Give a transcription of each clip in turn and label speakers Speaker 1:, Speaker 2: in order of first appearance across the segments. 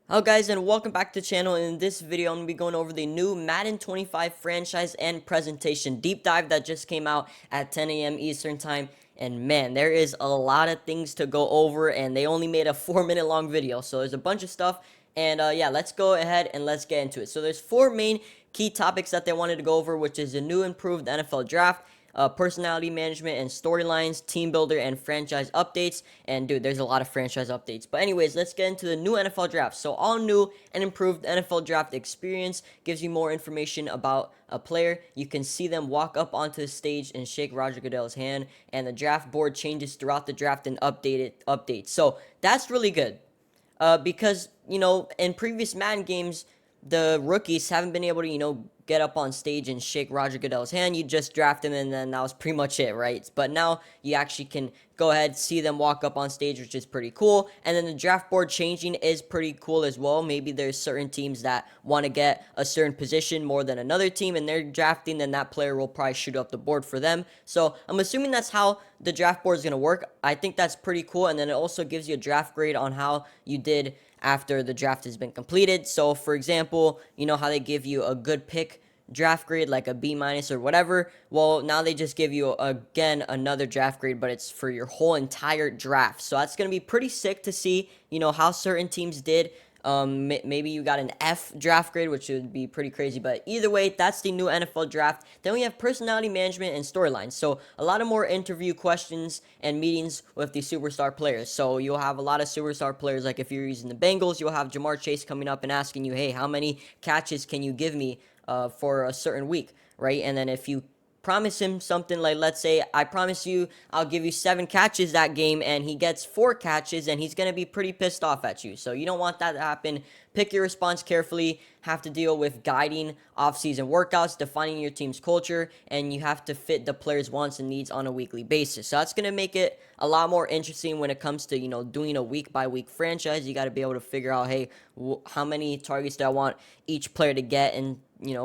Speaker 1: Hello guys, and welcome back to the channel. In this video I'm going to be going over the new Madden 25 franchise and presentation deep dive that just came out at 10 a.m. Eastern time. And man, there is a lot of things to go over, and they only made a 4-minute long video, so there's a bunch of stuff. And yeah, let's go ahead and let's get into it. So there's four main key topics that they wanted to go over, which is the new improved NFL draft, personality management and storylines, team builder, and franchise updates. And dude, there's a lot of franchise updates. But anyways, let's get into the new NFL draft. So all new and improved NFL draft experience gives you more information about a player. You can see them walk up onto the stage and shake Roger Goodell's hand, and the draft board changes throughout the draft and updates. So that's really good. Because in previous Madden games, the rookies haven't been able to get up on stage and shake Roger Goodell's hand. You just draft him, and then that was pretty much it, right? But now you actually can go ahead, see them walk up on stage, which is pretty cool. And then the draft board changing is pretty cool as well. Maybe there's certain teams that want to get a certain position more than another team, and they're drafting, then that player will probably shoot up the board for them. So I'm assuming that's how the draft board is going to work. I think that's pretty cool. And then it also gives you a draft grade on how you did after the draft has been completed. So for example, you know how they give you a good pick draft grade, like a B minus or whatever. Well, now they just give you again another draft grade, but it's for your whole entire draft. So that's going to be pretty sick to see, how certain teams did. Maybe you got an F draft grade, which would be pretty crazy. But either way, that's the new NFL draft. Then we have personality management and storylines. So a lot of more interview questions and meetings with the superstar players. So you'll have a lot of superstar players. Like if you're using the Bengals, you'll have Jamar Chase coming up and asking you, hey, how many catches can you give me for a certain week, right? And then if you promise him something, like let's say I promise you I'll give you 7 catches that game, and he gets 4 catches, and he's going to be pretty pissed off at you. So you don't want that to happen. Pick your response carefully. Have to deal with guiding off-season workouts, defining your team's culture, and you have to fit the players' wants and needs on a weekly basis. So that's going to make it a lot more interesting when it comes to doing a week-by-week franchise. You got to be able to figure out, hey, how many targets do I want each player to get, and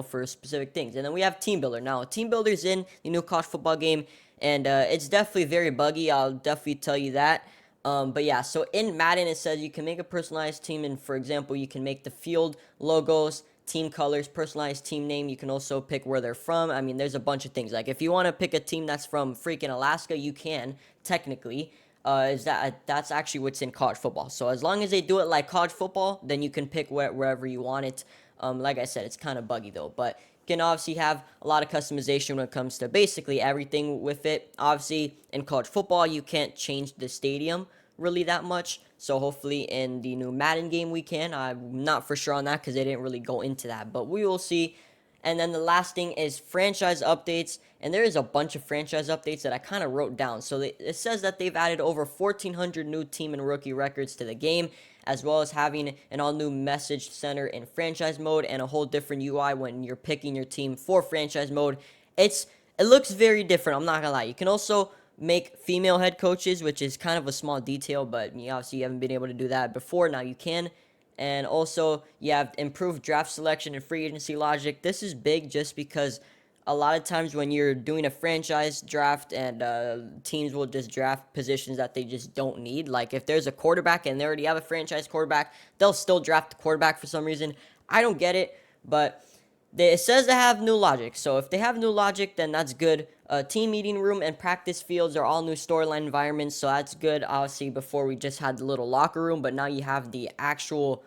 Speaker 1: for specific things. And then we have Team Builder. Now, Team Builder's in the new college football game, and it's definitely very buggy. I'll definitely tell you that. But yeah, so in Madden, it says you can make a personalized team, and for example, you can make the field logos, team colors, personalized team name. You can also pick where they're from. I mean, there's a bunch of things. Like if you want to pick a team that's from freaking Alaska, you can technically. That's actually what's in college football. So as long as they do it like college football, then you can pick wherever you want it. Like I said, it's kind of buggy though, but you can obviously have a lot of customization when it comes to basically everything with it. Obviously, in college football, you can't change the stadium really that much. So hopefully in the new Madden game we can. I'm not for sure on that because they didn't really go into that, but we will see. And then the last thing is franchise updates. And there is a bunch of franchise updates that I kind of wrote down. So it says that they've added over 1,400 new team and rookie records to the game, as well as having an all-new message center in franchise mode and a whole different UI when you're picking your team for franchise mode. It looks very different, I'm not gonna lie. You can also make female head coaches, which is kind of a small detail, but obviously you haven't been able to do that before. Now you can. And also, you have improved draft selection and free agency logic. This is big just because a lot of times when you're doing a franchise draft, and teams will just draft positions that they just don't need. Like if there's a quarterback and they already have a franchise quarterback, they'll still draft the quarterback for some reason. I don't get it, but it says they have new logic. So if they have new logic, then that's good. Team meeting room and practice fields are all new storyline environments, so that's good. Obviously, before we just had the little locker room, but now you have the actual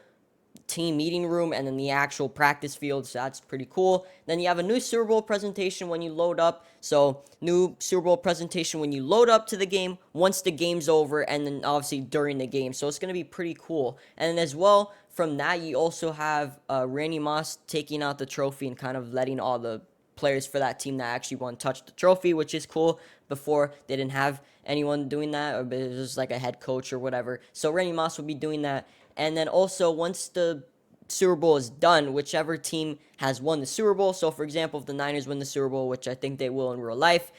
Speaker 1: team meeting room and then the actual practice field, so that's pretty cool. Then you have a new Super Bowl presentation when you load up. So new Super Bowl presentation when you load up to the game, once the game's over, and then obviously during the game. So it's going to be pretty cool. And then as well, from that, you also have Randy Moss taking out the trophy and kind of letting all the players for that team that actually won touch the trophy, which is cool. Before, they didn't have anyone doing that, or it was just like a head coach or whatever. So Randy Moss will be doing that. And then also, once the Super Bowl is done, whichever team has won the Super Bowl. So, for example, if the Niners win the Super Bowl, which I think they will in real life,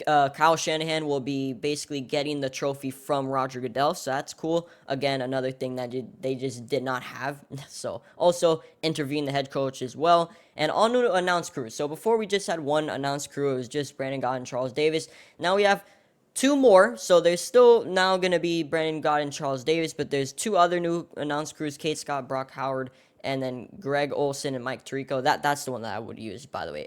Speaker 1: Kyle Shanahan will be basically getting the trophy from Roger Goodell. So that's cool. Again, another thing that they just did not have. So also intervene the head coach as well. And all new announced crews. So before we just had one announced crew, it was just Brandon Gott and Charles Davis. Now we have two more. So there's still now going to be Brandon Gott and Charles Davis, but there's two other new announced crews, Kate Scott, Brock Howard, and then Greg Olson and Mike Tirico. That's the one that I would use, by the way.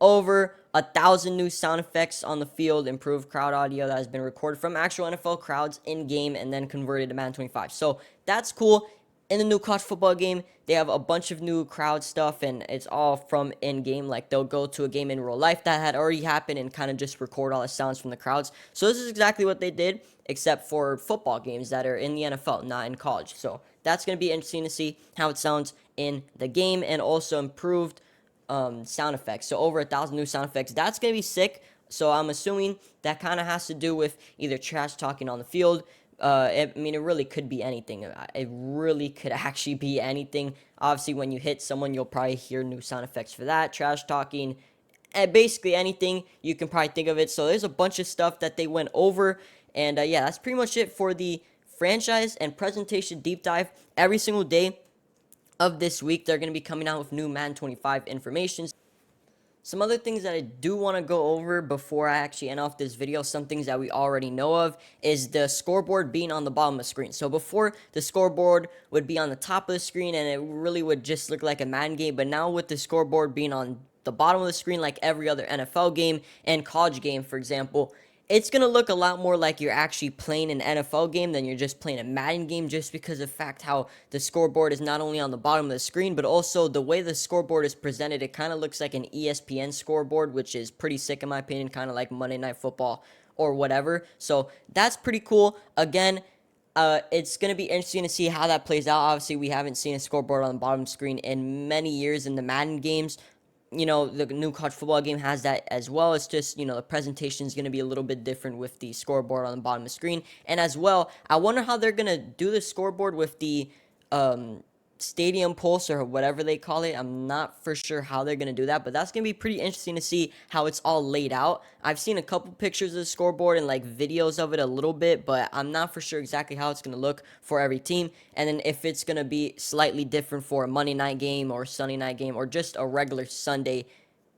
Speaker 1: Over 1,000 new sound effects on the field, improved crowd audio that has been recorded from actual NFL crowds in game and then converted to Madden 25. So that's cool. In the new college football game, they have a bunch of new crowd stuff, and it's all from in-game. Like, they'll go to a game in real life that had already happened and kind of just record all the sounds from the crowds. So this is exactly what they did, except for football games that are in the NFL, not in college. So that's going to be interesting to see how it sounds in the game, and also improved sound effects. So over 1,000 new sound effects. That's going to be sick. So I'm assuming that kind of has to do with either trash talking on the field. I mean, it really could be anything. It really could actually be anything. Obviously, when you hit someone, you'll probably hear new sound effects for that. Trash talking, and basically anything you can probably think of it. So there's a bunch of stuff that they went over. And yeah, that's pretty much it for the franchise and presentation deep dive. Every single day of this week, they're going to be coming out with new Madden 25 information. Some other things that I do want to go over before I actually end off this video, some things that we already know of, is the scoreboard being on the bottom of the screen. So before, the scoreboard would be on the top of the screen, and it really would just look like a Madden game. But now with the scoreboard being on the bottom of the screen like every other NFL game and college game, for example, it's going to look a lot more like you're actually playing an NFL game than you're just playing a Madden game, just because of the fact how the scoreboard is not only on the bottom of the screen, but also the way the scoreboard is presented. It kind of looks like an ESPN scoreboard, which is pretty sick in my opinion, kind of like Monday Night Football or whatever. So that's pretty cool. Again, it's going to be interesting to see how that plays out. Obviously, we haven't seen a scoreboard on the bottom screen in many years in the Madden games. You know, the new college football game has that as well. It's just, you know, the presentation is going to be a little bit different with the scoreboard on the bottom of the screen. And as well, I wonder how they're going to do the scoreboard with the stadium pulse or whatever they call it. I'm not for sure how they're going to do that, but that's going to be pretty interesting to see how it's all laid out. I've seen a couple pictures of the scoreboard and like videos of it a little bit, but I'm not for sure exactly how it's going to look for every team. And then if it's going to be slightly different for a Monday night game or Sunday night game or just a regular Sunday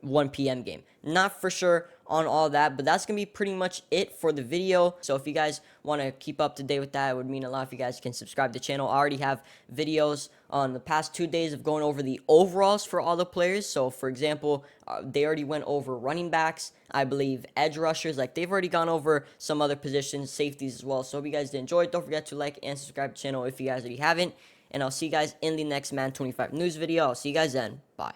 Speaker 1: 1 p.m. game. Not for sure on all that, but that's going to be pretty much it for the video. So if you guys want to keep up to date with that, it would mean a lot if you guys can subscribe to the channel. I already have videos on the past 2 days of going over the overalls for all the players. So for example, they already went over running backs, I believe edge rushers, like they've already gone over some other positions, safeties as well. So hope you guys did enjoy it. Don't forget to like and subscribe to the channel if you guys already haven't. And I'll see you guys in the next Madden 25 news video. I'll see you guys then. Bye.